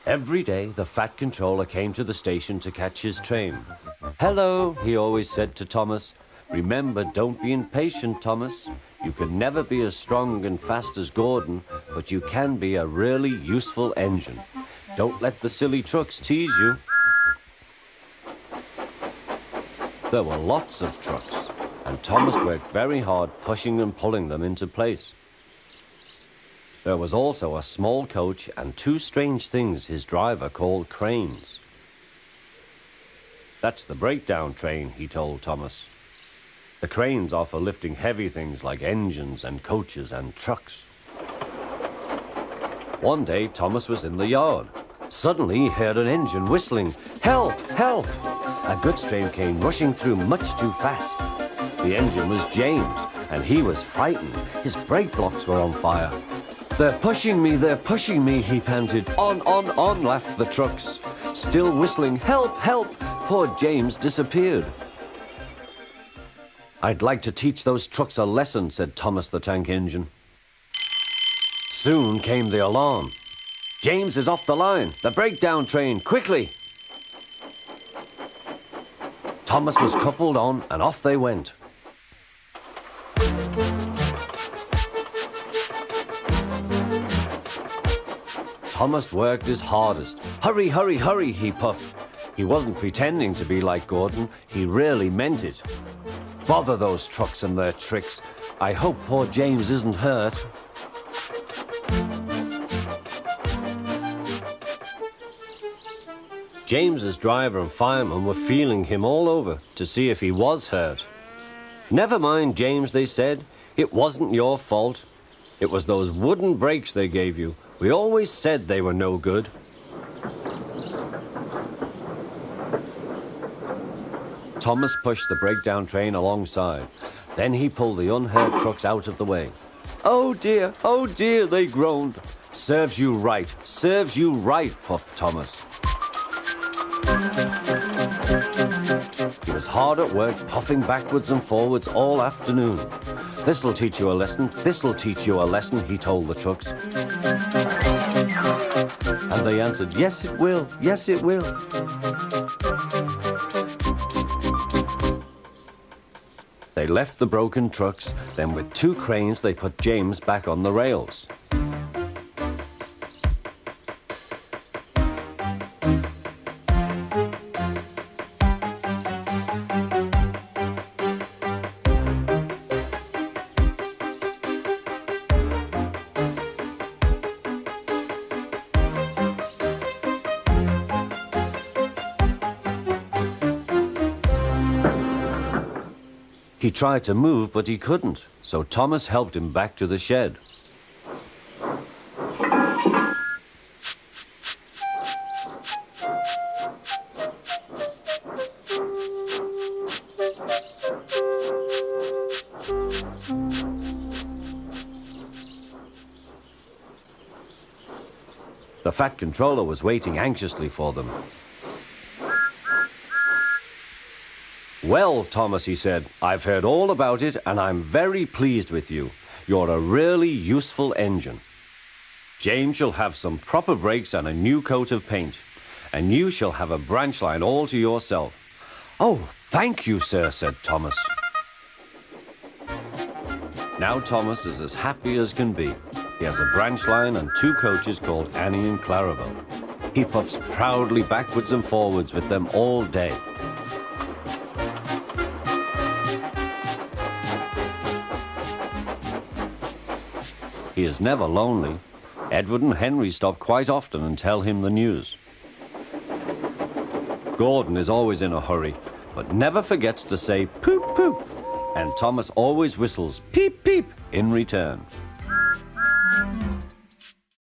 Every day, the Fat Controller came to the station to catch his train. "Hello," he always said to Thomas. "Remember, don't be impatient, Thomas. You can never be as strong and fast as Gordon, but you can be a really useful engine. Don't let the silly trucks tease you." There were lots of trucks, and Thomas worked very hard pushing and pulling them into place. There was also a small coach and two strange things his driver called cranes. "That's the breakdown train," he told Thomas. "The cranes are for lifting heavy things like engines and coaches and trucks." One day, Thomas was in the yard. Suddenly, he heard an engine whistling. "Help! Help!" A goods train came rushing through much too fast. The engine was James, and he was frightened. His brake blocks were on fire. They're pushing me," he panted. On, laughed the trucks. Still whistling, "Help! Help!" Poor James disappeared. "I'd like to teach those trucks a lesson," said Thomas the Tank Engine. Soon came the alarm. "James is off the line! The breakdown train! Quickly!" Thomas was coupled on, and off they went. Thomas worked his hardest. "Hurry, hurry, hurry," he puffed. He wasn't pretending to be like Gordon. He really meant it. "Bother those trucks and their tricks. I hope poor James isn't hurt." James's driver and fireman were feeling him all over to see if he was hurt. "Never mind, James," they said. "It wasn't your fault. It was those wooden brakes they gave you. We always said they were no good." Thomas pushed the breakdown train alongside. Then he pulled the unhurt trucks out of the way. Oh dear, they groaned. Serves you right, puffed Thomas. He was hard at work, puffing backwards and forwards all afternoon. "This'll teach you a lesson, this'll teach you a lesson," he told the trucks. And they answered, "Yes, it will, yes, it will." They left the broken trucks, then with two cranes they put James back on the rails. He tried to move, but he couldn't, so Thomas helped him back to the shed. The Fat Controller was waiting anxiously for them. "Well, Thomas," he said, "I've heard all about it and I'm very pleased with you. You're a really useful engine. James shall have some proper brakes and a new coat of paint, and you shall have a branch line all to yourself." "Oh, thank you, sir," said Thomas. Now Thomas is as happy as can be. He has a branch line and two coaches called Annie and Clarabelle. He puffs proudly backwards and forwards with them all day. He is never lonely. Edward and Henry stop quite often and tell him the news. Gordon is always in a hurry, but never forgets to say poop poop, and Thomas always whistles peep peep in return.